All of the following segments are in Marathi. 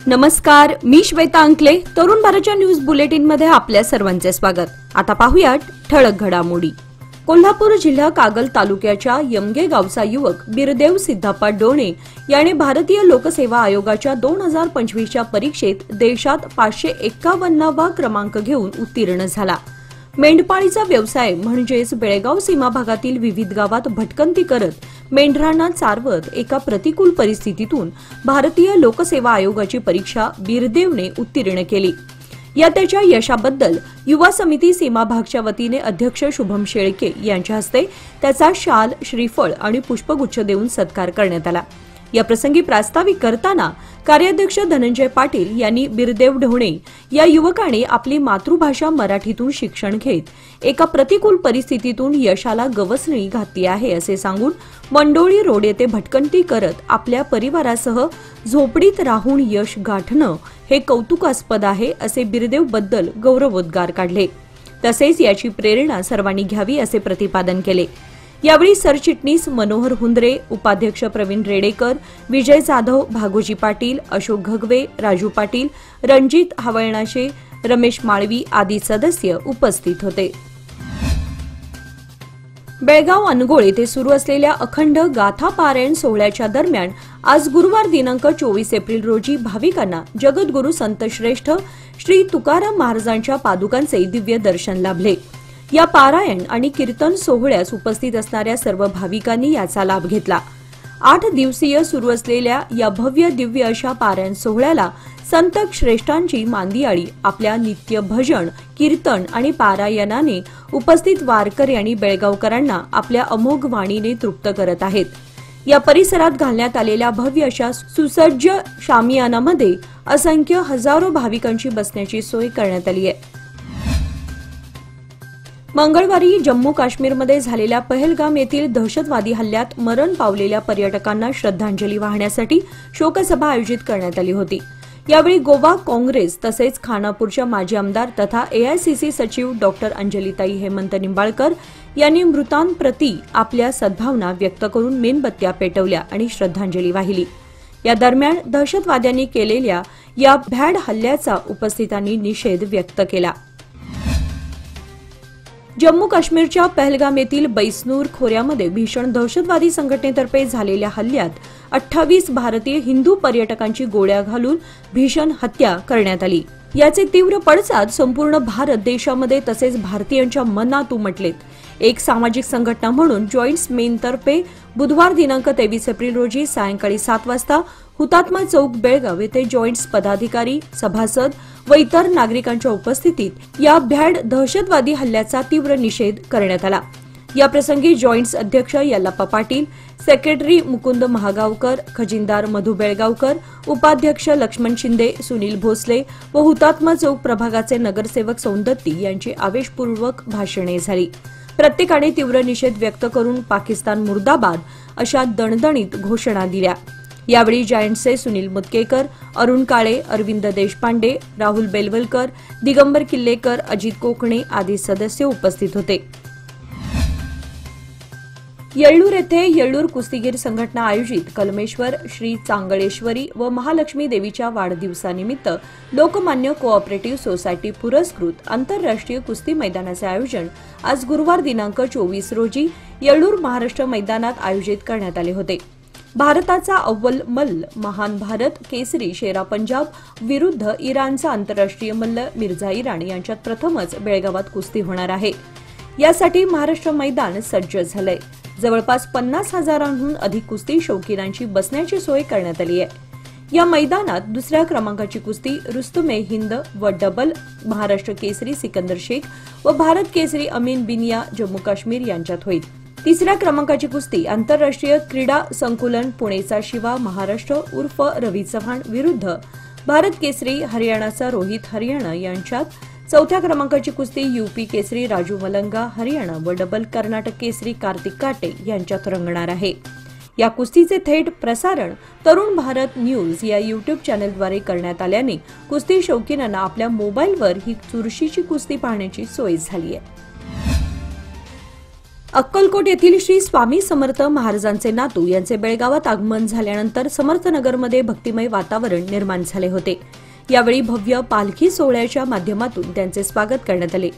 नमस्कार, मी श्वेता अंकले. तरुण भारतच्या न्यूज बुलेटिन मध्ये आपल्या सर्वांचे स्वागत. आता पाहूयात ठळक घडामोडी. कोल्हापूर जिल्हा कागल तालुक्याच्या यमगे गावचा युवक बिरदेव सिद्धप्पा डोणे याने भारतीय लोकसेवा आयोगाच्या 2025च्या परीक्षेत देशात 551वा क्रमांक घेऊन उत्तीर्ण झाला. मेंढपाळीचा व्यवसाय म्हणजेच बेळगाव सीमा भागातील विविध गावात भटकंती करत मेंढरांना चारवत एका प्रतिकूल परिस्थितीतून भारतीय लोकसेवा आयोगाची परीक्षा बिरदेवने उत्तीर्ण केली. या त्याच्या यशाबद्दल युवा समिती सीमा भागच्या वतीने अध्यक्ष शुभम शेळके यांच्या हस्ते त्याचा शाल, श्रीफळ आणि पुष्पगुच्छ देऊन सत्कार करण्यात आला. या प्रसंगी प्रास्ताविक करताना कार्याध्यक्ष धनंजय पाटील यांनी बिरदेव ढोणे या युवकाने आपली मातृभाषा मराठीतून शिक्षण घेत एका प्रतिकूल परिस्थितीतून यशाला गवसणी घातली आहे असे सांगून मंडोळी रोड येथे भटकंती करत आपल्या परिवारासह झोपडीत राहून यश गाठणं हे कौतुकास्पद आहे असे बिरदेव बद्दल गौरवोद्गार काढले. तसेच याची प्रेरणा सर्वांनी घ्यावी असे प्रतिपादन केले. यावेळी सरचिटणीस मनोहर हुंद्रे, उपाध्यक्ष प्रवीण रेडेकर, विजय जाधव, भागोजी पाटील, अशोक घगवे, राजू पाटील, रणजित हावळणाचे, रमेश माळवी आदी सदस्य उपस्थित होते. बेळगाव अनगोळ येथे सुरू असलेल्या अखंड गाथा पारायण सोहळ्याच्या दरम्यान आज गुरुवार दिनांक 24 एप्रिल रोजी भाविकांना जगद्गुरू संतश्रेष्ठ श्री तुकाराम महाराजांच्या पादुकांचे दिव्य दर्शन लाभले. या पारायण आणि कीर्तन सोहळ्यास उपस्थित असणाऱ्या सर्व भाविकांनी याचा लाभ घेतला. 8 दिवसीय सुरू असलेल्या या भव्य दिव्य अशा पारायण सोहळ्याला संत श्रेष्ठांची मांदियाळी आपल्या नित्य भजन, कीर्तन आणि पारायणाने उपस्थित वारकरी आणि बेळगावकरांना आपल्या अमोघ वाणीने तृप्त करत आहेत. या परिसरात घालण्यात आलेल्या भव्य अशा सुसज्ज शामियानामध्ये असंख्य हजारो भाविकांची बसण्याची सोय करण्यात आली आहे. मंगळवारी जम्मू काश्मीरमध्ये झालेल्या पहलगाम येथील दहशतवादी हल्ल्यात मरण पावलेल्या पर्यटकांना श्रद्धांजली वाहण्यासाठी शोकसभा आयोजित करण्यात आली होती. यावेळी गोवा काँग्रेस तसेच खानापूरच्या माजी आमदार तथा एआयसीसी सचिव डॉ. अंजलीताई हेमंत निंबाळकर यांनी मृतांप्रती आपल्या सद्भावना व्यक्त करून मेणबत्त्या पेटवल्या आणि श्रद्धांजली वाहिली. या दरम्यान दहशतवाद्यांनी केलेल्या या भ्याड हल्ल्याचा उपस्थितांनी निषेध व्यक्त केला. जम्मू काश्मीरच्या पहलगाम येथील बैसनूर खोऱ्यामध्ये भीषण दहशतवादी संघटनेतर्फे झालेल्या हल्ल्यात 28 भारतीय हिंदू पर्यटकांची गोळ्या घालून भीषण हत्या करण्यात आली. याचे तीव्र पडसाद संपूर्ण भारत देशामध्ये तसेच भारतीयांच्या मनात उमटलेत. एक सामाजिक संघटना म्हणून जॉईंट्स मेनतर्फे बुधवार दिनांक 23 एप्रिल रोजी सायंकाळी 7 वाजता हुतात्मा चौक बेळगाव येथे जॉईंट्स पदाधिकारी, सभासद व इतर नागरिकांच्या उपस्थितीत या भ्याड दहशतवादी हल्ल्याचा तीव्र निषेध करण्यात आला. याप्रसंगी जॉईंट्स अध्यक्ष यल्लाप्पा पाटील, सेक्रेटरी मुकुंद महागावकर, खजिनदार मधु बेळगावकर, उपाध्यक्ष लक्ष्मण शिंदे, सुनील भोसले व हुतात्मा चौक प्रभागाचे नगरसेवक सौंदत्ती यांची आवेशपूर्वक भाषणे झाली. प्रत्येकाने तीव्र निषेध व्यक्त करून पाकिस्तान मुर्दाबाद अशा दणदणीत घोषणा दिल्या. यावेळी जायंट्सचे सुनील मुतकेकर, अरुण काळे, अरविंद देशपांडे, राहुल बेलवलकर, दिगंबर किल्लेकर, अजित कोकणे आदी सदस्य उपस्थित होते. येळ्ळूर येथे येळ्ळूर कुस्तीगीर संघटना आयोजित कलमेश्वर, श्री चांगळेश्वरी व महालक्ष्मी देवीच्या वाढदिवसानिमित्त लोकमान्य कोऑपरेटिव्ह सोसायटी पुरस्कृत आंतरराष्ट्रीय कुस्ती मैदानाचे आयोजन आज गुरुवार दिनांक 24 रोजी येळ्ळूर महाराष्ट्र मैदानात आयोजित करण्यात आले होते. भारताचा अव्वल मल्ल महान भारत केसरी शेरा पंजाब विरुद्ध इराणचा आंतरराष्ट्रीय मल्ल मिर्झा इराण यांच्यात प्रथमच बेळगावात कुस्ती होणार आहे. यासाठी महाराष्ट्र मैदान सज्ज झालंय. जवळपास 50,000हून अधिक कुस्ती शौकीनांची बसण्याची सोय करण्यात आली आहे. या मैदानात दुसऱ्या क्रमांकाची कुस्ती रुस्तुमे हिंद व डबल महाराष्ट्र केसरी सिकंदर शेख व भारत केसरी अमीन बिनिया जम्मू काश्मीर यांच्यात होईल. तिसऱ्या क्रमांकाची कुस्ती आंतरराष्ट्रीय क्रीडा संकुलन पुणेचा शिवा महाराष्ट्र उर्फ रवी चव्हाण विरुद्ध भारत केसरी हरियाणाचा रोहित हरियाणा यांच्यात. चौथ्या क्रमांकाची कुस्ती यूपी केसरी राजू मलंगा हरियाणा व डबल कर्नाटक केसरी कार्तिक काटे यांच्यात रंगणार आहे. या कुस्तीचे थेट प्रसारण तरुण भारत न्यूज या यूट्यूब चॅनलद्वारे करण्यात आल्याने कुस्ती शौकीनांना आपल्या मोबाईलवर ही चुरशीची कुस्ती पाहण्याची सोय झाली आहे. अक्कलकोट येथील श्री स्वामी समर्थ महाराजांचे नातू यांचे बेळगावात आगमन झाल्यानंतर समर्थनगरमध्ये भक्तिमय वातावरण निर्माण झाले होते। यावेळी भव्य पालखी सोहळ्याच्या माध्यमातून त्यांचे स्वागत करण्यात आले।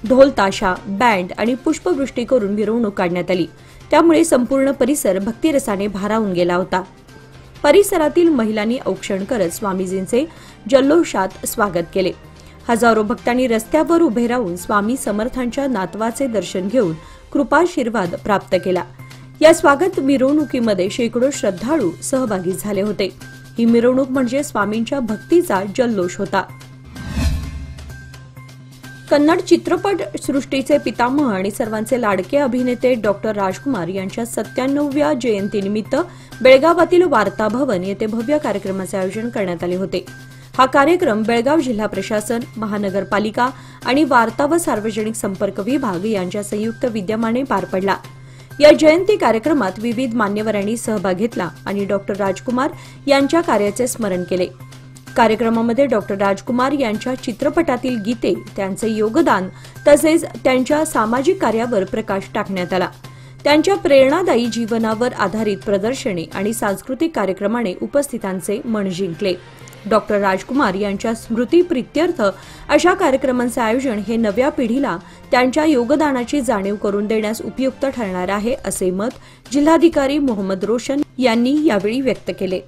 ढोल ताशा, बँड आणि पुष्पवृष्टी करून मिरवणूक काढण्यात आली। त्यामुळे संपूर्ण परिसर भक्तिरसाने भारावून गेला होता। परिसरातील महिलांनी औक्षण करत स्वामीजींचे जल्लोषात स्वागत केले। हजारो भक्तांनी रस्त्यावर उभे राहून स्वामी समर्थांच्या नातवाचे दर्शन घेऊन कृपाशीर्वाद प्राप्त केला। या स्वागत मिरवणुकीमध्ये शेकडो श्रद्धाळू सहभागी झाले होते। ही मिरवणूक म्हणजे स्वामींच्या भक्तीचा जल्लोष होता। कन्नड चित्रपट सृष्टीचे पितामह आणि सर्वांचे लाडके अभिनेते डॉक्टर राजकुमार यांच्या 97व्या जयंतीनिमित्त बेळगावातील वार्ता भवन येथे भव्य कार्यक्रमाचे आयोजन करण्यात आले होते। हा कार्यक्रम बेळगाव जिल्हा प्रशासन, महानगरपालिका आणि वार्ता व सार्वजनिक संपर्क विभाग यांच्या संयुक्त विद्यमाने पार पडला। या जयंती कार्यक्रमात विविध मान्यवरांनी सहभाग घेतला आणि डॉक्टर राजकुमार यांच्या कार्याचे स्मरण केले। कार्यक्रमामध्ये डॉक्टर राजकुमार यांच्या चित्रपटातील गीते, त्यांचे योगदान तसेच त्यांच्या सामाजिक कार्यावर प्रकाश टाकण्यात आला। त्यांच्या प्रेरणादायी जीवनावर आधारित प्रदर्शने आणि सांस्कृतिक कार्यक्रमाने उपस्थितांचे मन जिंकले। डॉक्टर राजकुमार यांच्या स्मृतीप्रित्यर्थ अशा कार्यक्रमांचे आयोजन हे नव्या पिढीला त्यांच्या योगदानाची जाणीव करून देण्यास उपयुक्त ठरणार आहे, असे मत जिल्हाधिकारी मोहम्मद रोशन यांनी यावेळी व्यक्त केले।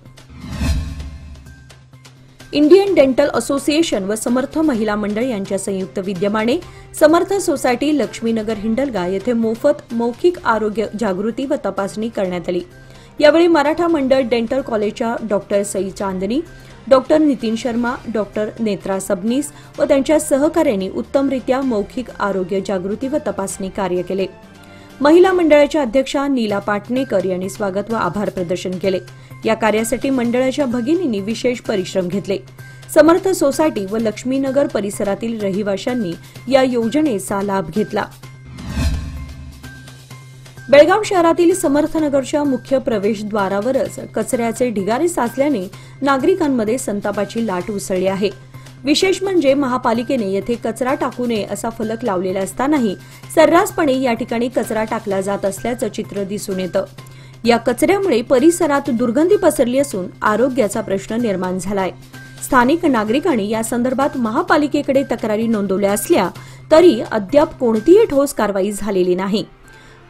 इंडियन डेंटल असोसिएशन व समर्थ महिला मंडळ यांच्या संयुक्त विद्यमाने समर्थ सोसायटी लक्ष्मीनगर हिंडलगा येथे मोफत मौखिक आरोग्य जागृती व तपासणी करण्यात आली। यावेळी मराठा मंडळ डेंटल कॉलेजच्या doctor Sai Chandni, doctor Nitin Sharma, doctor Netra Sabnis व त्यांच्या सहकार्यांनी उत्तमरित्या मौखिक आरोग्य जागृती व तपासणी कार्य केले। महिला मंडळाच्या अध्यक्षा नीला पाटणेकर यांनी स्वागत व आभार प्रदर्शन केले। या कार्यासाठी मंडळाच्या भगिनींनी विशेष परिश्रम घेतले। समर्थ सोसायटी व लक्ष्मीनगर परिसरातील रहिवाशांनी या योजनेचा लाभ घेतला। बेळगाव शहरातील समर्थनगरच्या मुख्य प्रवेशद्वारावरच कचऱ्याचे ढिगारे साचल्याने नागरिकांमध्ये संतापाची लाट उसळली आहे। विशेष म्हणजे महापालिकेने येथे कचरा टाकू नये असा फलक लावलेला असतानाही सर्रासपणे या ठिकाणी कचरा टाकला जात असल्याचं चित्र दिसून येतं। या कचऱ्यामुळे परिसरात दुर्गंधी पसरली असून आरोग्याचा प्रश्न निर्माण झालाय। स्थानिक नागरिकांनी या संदर्भात महापालिकेकडे तक्रारी नोंदवल्या असल्या तरी अद्याप कोणतीही ठोस कारवाई झालेली नाही।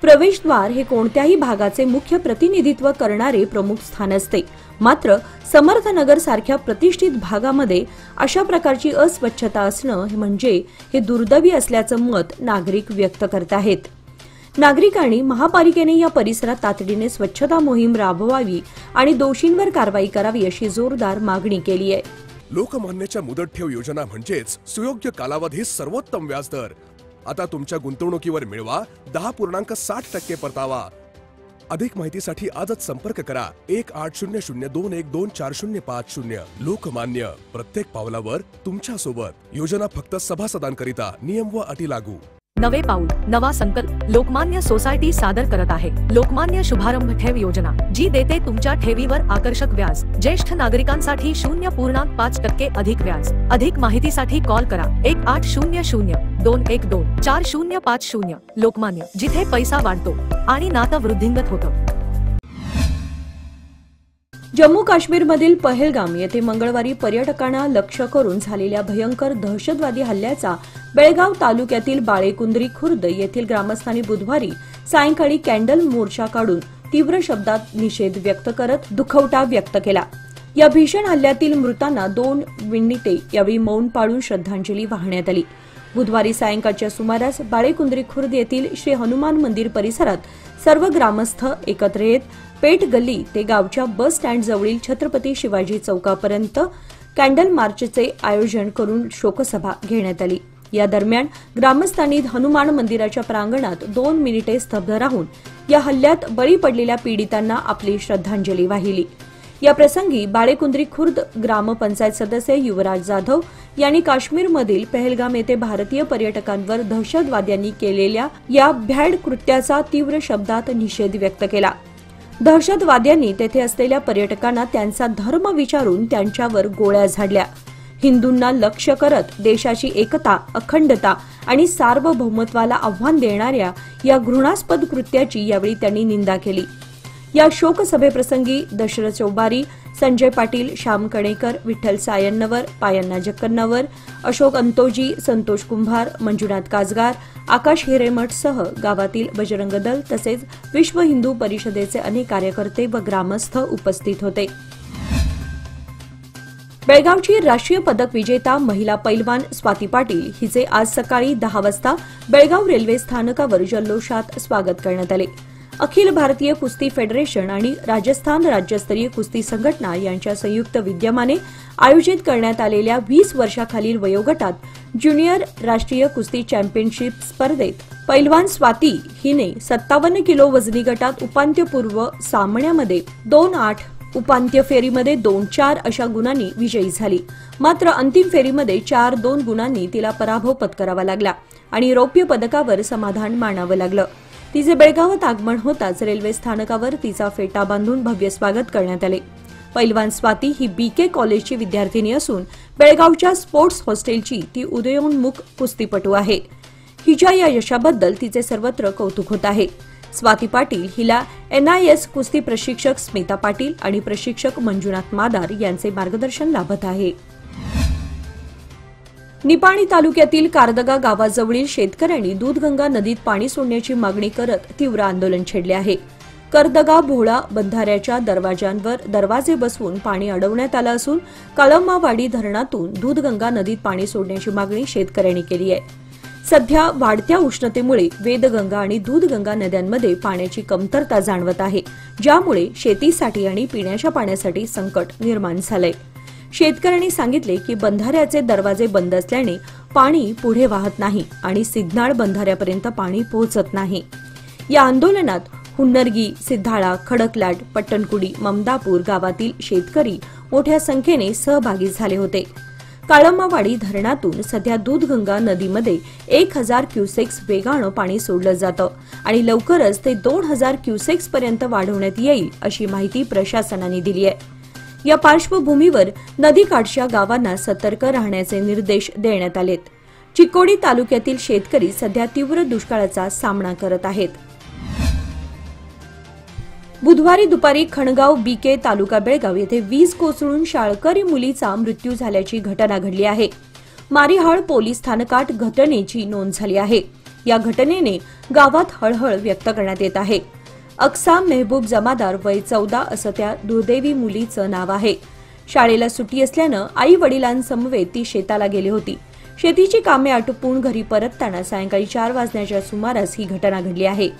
प्रवेशद्वार हे कोणत्याही भागाचे मुख्य प्रतिनिधित्व करणारे प्रमुख स्थान असते, मात्र समर्थनगर सारख्या प्रतिष्ठित भागामध्ये अशा प्रकारची अस्वच्छता असणं म्हणजे हे दुर्दैवी असल्याचं मत नागरिक व्यक्त करत आहेत। नागरिकांनी महापालिकेने या परिसरात तातडीने स्वच्छता मोहीम राबवावी आणि दोषींवर कारवाई करावी अशी जोरदार मागणी केली आहे। लोकमान्यच्या मुदत ठेव योजना म्हणजेच सुयोग्य कालावधीत सर्वोत्तम व्याजदर। आता तुमच्या गुंतवणुकीवर मिळवा 10.60% परतावा। अधिक माहितीसाठी आजच संपर्क करा 1800212405। लोकमान्य, प्रत्येक पावलावर तुमच्या सोबत। योजना फक्त सभासदांकरिता, नियम व अटी लागू। नवे पाऊल, नवा संकल्प लोकमान्य सोसायटी सादर करत आहे लोकमान्य शुभारंभ ठेव योजना, जी देते तुमच्या ठेवीवर आकर्षक व्याज। ज्येष्ठ नागरिकांसाठी 0.5% अधिक व्याज। अधिक माहितीसाठी कॉल करा 1800-212-4050। लोकमान्य, जिथे पैसा वाढतो आणि नातं वृद्धिंगत होतं। जम्मू काश्मीरमधील पहलगाम येथे मंगळवारी पर्यटकांना लक्ष्य करून झालेल्या भयंकर दहशतवादी हल्ल्याचा बेळगाव तालुक्यातील बाळेकुंद्री खुर्द येथील ग्रामस्थांनी बुधवारी सायंकाळी कॅन्डल मोर्चा काढून तीव्र शब्दात निषेध व्यक्त करत दुखवटा व्यक्त केला। या भीषण हल्ल्यातील मृतांना 2 मिनिटे यावेळी मौन पाळून श्रद्धांजली वाहण्यात आली। बुधवारी सायंकाळच्या सुमारास बाळेकुंद्री खुर्द येथील श्री हनुमान मंदिर परिसरात सर्व ग्रामस्थ एकत्र येत पेठ गल्ली ते गावच्या बस स्टँड जवळील छत्रपती शिवाजी चौकापर्यंत कॅन्डल मार्चचे आयोजन करून शोकसभा घेण्यात आली। या दरम्यान ग्रामस्थांनी हनुमान मंदिराच्या प्रांगणात 2 मिनिटे स्तब्ध राहून या हल्ल्यात बळी पडलेल्या पीडितांना आपली श्रद्धांजली वाहिली। या प्रसंगी बाळेकुंद्री खुर्द ग्रामपंचायत सदस्य युवराज जाधव यांनी काश्मीरमधील पहलगाम येथे भारतीय पर्यटकांवर दहशतवाद्यांनी केलेल्या या भ्याड कृत्याचा तीव्र शब्दात निषेध व्यक्त केला। दहशतवाद्यांनी तेथे असलेल्या पर्यटकांना त्यांचा धर्म विचारून त्यांच्यावर गोळ्या झाडल्या। हिंदूंना लक्ष्य करत देशाची एकता, अखंडता आणि सार्वभौमत्वाला आव्हान देणाऱ्या या घृणास्पद कृत्याची यावेळी त्यांनी निंदा केली। या शोकसभेप्रसंगी दशरथ चौबारी, संजय पाटील, श्याम कणेकर, विठ्ठल सायन्नवर, पायन्ना जक्कन्नवर, अशोक अंतोजी, संतोष कुंभार, मंजुनाथ कासगार, आकाश हिरेमठसह गावातील बजरंग दल तसेच विश्व हिंदू परिषदेचे अनेक कार्यकर्ते व ग्रामस्थ उपस्थित होते। बेळगावची राष्ट्रीय पदक विजेता महिला पैलवान स्वाती पाटील हिचे आज सकाळी 10 वाजता बेळगाव रेल्वे स्थानकावर जल्लोषात स्वागत करण्यात आले। अखिल भारतीय कुस्ती फेडरेशन आणि राजस्थान राज्यस्तरीय कुस्ती संघटना यांच्या संयुक्त विद्यमाने आयोजित करण्यात आलेल्या 20 वर्षाखालील वयोगटात ज्युनियर राष्ट्रीय कुस्ती चॅम्पियनशिप स्पर्धेत पैलवान स्वाती हिने 57 किलो वजनी गटात उपांत्यपूर्व सामन्यामध्ये 2-8, उपांत्य फेरीमध्ये 2-4 अशा गुणांनी विजयी झाली। मात्र अंतिम फेरीमध्ये 4-2 गुणांनी तिला पराभव पत्करावा लागला आणि रौप्य पदकावर समाधान मानावं लागलं। तिचे बेळगावात आगमन होताच रेल्वे स्थानकावर तिचा फेटा बांधून भव्य स्वागत करण्यात आले। पैलवान स्वाती ही बीके कॉलेजची विद्यार्थिनी असून बेळगावच्या स्पोर्ट्स हॉस्टेलची ती उदयोन्मुख कुस्तीपटू आहे। हिच्या या यशाबद्दल तिचे सर्वत्र कौतुक होत आहे। स्वाती पाटील हिला NIS कुस्ती प्रशिक्षक स्मिता पाटील आणि प्रशिक्षक मंजुनाथ मादार यांचे मार्गदर्शन लाभत आहे। निपाणी तालुक्यातील कारदगा गावाजवळील शेतकऱ्यांनी दूधगंगा नदीत पाणी सोडण्याची मागणी करत तीव्र आंदोलन छेडले आहे। करदगा भोळा बंधाऱ्याच्या दरवाजांवर दरवाजे बसवून पाणी अडवण्यात आलं असून कळंबावाडी धरणातून दूधगंगा नदीत पाणी सोडण्याची मागणी शेतकऱ्यांनी केली आहे। सध्या वाढत्या उष्णतेमुळे वेदगंगा आणि दूधगंगा नद्यांमध्ये पाण्याची कमतरता जाणवत आहे, ज्यामुळे शेतीसाठी आणि पिण्याच्या पाण्यासाठी संकट निर्माण झालंय। शेतकऱ्यांनी सांगितले की बंधाऱ्याचे दरवाजे बंद असल्याने पाणी पुढे वाहत नाही आणि सिग्नाळ बंधाऱ्यापर्यंत पाणी पोहोचत नाही। या आंदोलनात हुन्नरगी, सिद्धाळा, खडकलाट, पट्टणकुडी, ममदापूर गावातील शेतकरी मोठ्या संख्येने सहभागी झाले होते। काळंबावाडी धरणातून सध्या दूधगंगा नदीमध्ये 1000 क्युसेक्स वेगानं पाणी सोडलं जातं आणि लवकरच ते 2000 क्युसेक्स पर्यंत वाढवण्यात येईल अशी माहिती प्रशासनाने दिली आहे। या पार्श्वभूमीवर नदीकाठच्या गावांना सतर्क राहण्याचे निर्देश देण्यात आलेत। चिकोडी तालुक्यातील शेतकरी सध्या तीव्र दुष्काळाचा सामना करत आहेत। बुधवारी दुपारी खणगाव बीके तालुका बेळगाव येथे वीज कोसळून शाळकरी मुलीचा मृत्यू झाल्याची घटना घडली आहे। मारिहाळ पोलीस स्थानकात घटनेची नोंद झाली आहे। या घटनेने गावात हळहळ व्यक्त करण्यात येत आहे। अक्सा मेहबूब जमादार वय 14 असं त्या दुर्दैवी मुलीचं नाव आहे। शाळेला सुट्टी असल्यानं आई वडिलांसमवेत ती शेताला गेली होती। शेतीची कामे आटोपून घरी परतताना सायंकाळी 4 वाजण्याच्या सुमारास ही घटना घडली आहे।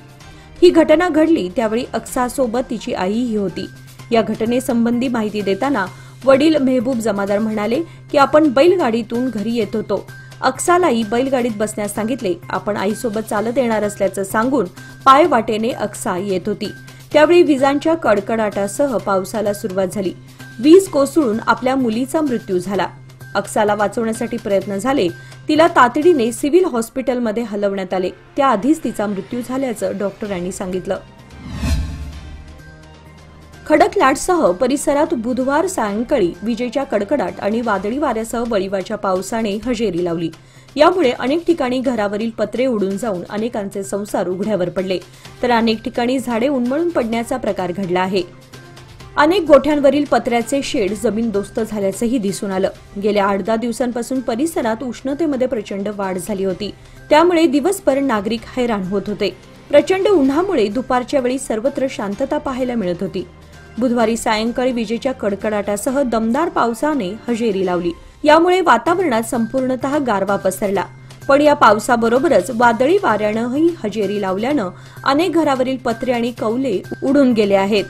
ही घटना घडली त्यावेळी अक्सासोबत तिची आईही होती। या घटनेसंबंधी माहिती देताना वडील मेहबूब जमादार म्हणाले की आपण बैलगाडीतून घरी येत होतो। अक्सालाही बैलगाडीत बसण्यास सांगितले। आपण आईसोबत चालत येणार असल्याचं सांगून पाय वाटेने अक्सा येत होती। त्यावेळी विजांच्या कडकडाटासह पावसाला सुरुवात झाली। वीज कोसळून आपल्या मुलीचा मृत्यू झाला। अक्साला वाचवण्यासाठी प्रयत्न झाले। तिला तातडीने सिव्हिल हॉस्पिटलमध्ये हलवण्यात आले। त्याआधीच तिचा मृत्यू झाल्याचं डॉक्टरांनी सांगितलं। खडकलाटसह परिसरात बुधवार सायंकाळी विजेच्या कडकडाट आणि वादळी वाऱ्यासह वळीवाच्या पावसाने हजेरी लावली। यामुळे अनेक ठिकाणी घरावरील पत्रे उडून जाऊन अनेकांचे संसार उघड्यावर पडले, तर अनेक ठिकाणी झाडे उन्मळून पडण्याचा प्रकार घडला आहे। अनेक गोठ्यांवरील पत्र्याचे शेड जमीनदोस्त झाल्याचंही दिसून आलं। गेल्या 8-10 दिवसांपासून परिसरात उष्णतेमध्ये प्रचंड वाढ झाली होती, त्यामुळे दिवसभर नागरिक हैराण होत होते। प्रचंड उन्हामुळे दुपारच्या वेळी सर्वत्र शांतता पाहायला मिळत होती। बुधवारी सायंकाळी विजेच्या कडकडाटासह दमदार पावसाने हजेरी लावली। यामुळे वातावरणात संपूर्णतः गारवा पसरला। पण या पावसाबरोबरच वादळी वाऱ्यानंही हजेरी लावल्यानं अनेक घरावरील पत्रे आणि कौले उडून गेले आहेत।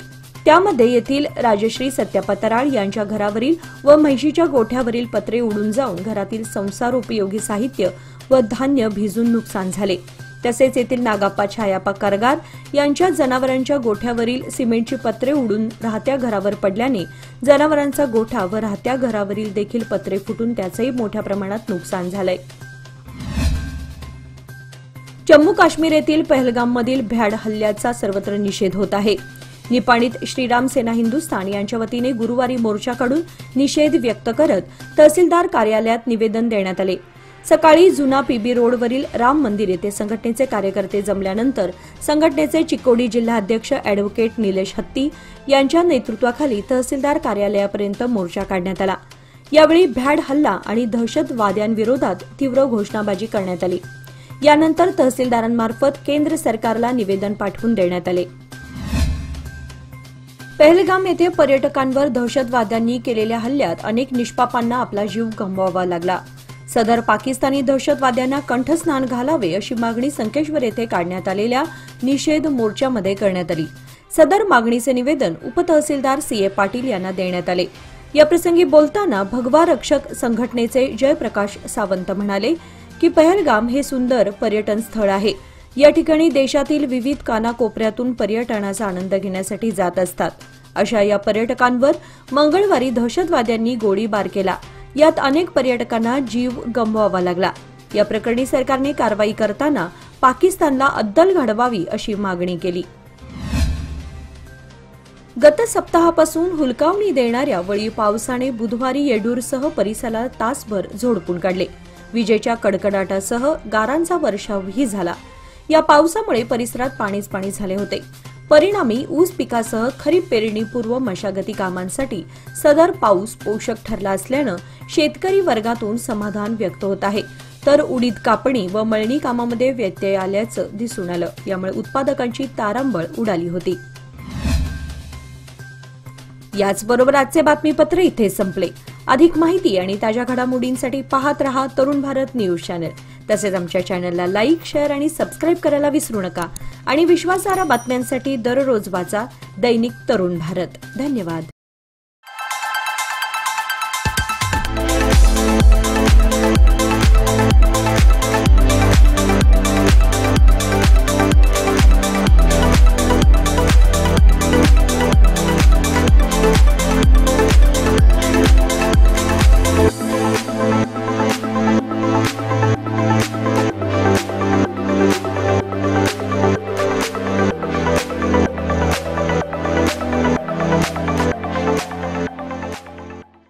त्यामध्ये येथील राजश्री सत्यापतराळ यांच्या घरावरील व म्हैशीच्या गोठ्यावरील पत्रे उडून जाऊन घरातील संसारोपयोगी साहित्य व धान्य भिजून नुकसान झाले। तसेच येथील नागाप्पा छायाप्पा करगार यांच्या जनावरांच्या गोठ्यावरील सिमेंटची पत्रे उडून राहत्या घरावर पडल्याने जनावरांचा गोठा व राहत्या घरावरील देखील पत्रे फुटून त्याचंही मोठ्या प्रमाणात नुकसान झालंय। जम्मू काश्मीर येथील पहलगाममधील भ्याड हल्ल्याचा सर्वत्र निषेध होत आहे। निपाणीत श्रीराम सेना हिंदुस्थान यांच्या वतीने गुरुवारी मोर्चा काढून निषेध व्यक्त करत तहसीलदार कार्यालयात निवेदन देण्यात आले. सकाळी जुना पीबी रोडवरील राम मंदिर येथे संघटनेचे कार्यकर्ते जमल्यानंतर संघटनेचे चिकोडी जिल्हा अध्यक्ष अॅडव्होकेट निलेश हत्ती यांच्या नेतृत्वाखाली तहसीलदार कार्यालयापर्यंत मोर्चा काढण्यात आला. यावेळी भ्याड हल्ला आणि दहशतवाद्यांविरोधात तीव्र घोषणाबाजी करण्यात आली. यानंतर तहसीलदारांमार्फत केंद्र सरकारला निवेदन पाठवून देण्यात आले. पहलगाम येथे पर्यटकांवर दहशतवाद्यांनी केलेल्या हल्ल्यात अनेक निष्पापांना आपला जीव गमवावा लागला. सदर पाकिस्तानी दहशतवाद्यांना कंठस्नान घालावे अशी मागणी संकेश्वर येथे काढण्यात आलेल्या निषेध मोर्चामध्ये करण्यात आली. सदर मागणीचे निवेदन उपतहसीलदार सीए पाटील यांना देण्यात आले. याप्रसंगी बोलताना भगवा रक्षक संघटनेचे जयप्रकाश सावंत म्हणाले की पहलगाम हे सुंदर पर्यटन स्थळ आहे. या ठिकाणी देशातील विविध कानाकोपऱ्यातून पर्यटनाचा आनंद घेण्यासाठी जात असतात. अशा या पर्यटकांवर मंगळवारी दहशतवाद्यांनी गोळीबार केला. यात अनेक पर्यटकांना जीव गमवावा लागला. या प्रकरणी सरकारने कारवाई करताना पाकिस्तानला अद्दल घडवावी अशी मागणी केली. गत सप्ताहापासून हुलकावणी देणाऱ्या वळी पावसाने बुधवारी येडूरसह परिसराला तासभर झोडपून काढले. विजेच्या कडकडाटासह गारांचा वर्षावही झाला. या पावसामुळे परिसरात पाणीच पाणी झाले होते. परिणामी ऊस पिकासह खरीप पेरणीपूर्व मशागती कामांसाठी सदर पाऊस पोषक ठरला असल्यानं शेतकरी वर्गातून समाधान व्यक्त होत आहे. तर उडीद कापणी व मळणी कामामध्ये व्यत्यय आल्याचं दिसून आलं. यामुळे उत्पादकांची तारांबळ उडाली होती. याचबरोबर आजचे बातमीपत्र इथे संपले. अधिक माहिती आणि ताज्या घडामोडींसाठी पाहत रहा तरुण भारत न्यूज चॅनल. तसेच आमच्या चॅनलला लाईक, शेअर आणि सबस्क्राईब करायला विसरू नका. आणि विश्वासार्ह बातम्यांसाठी दररोज वाचा दैनिक तरुण भारत. धन्यवाद.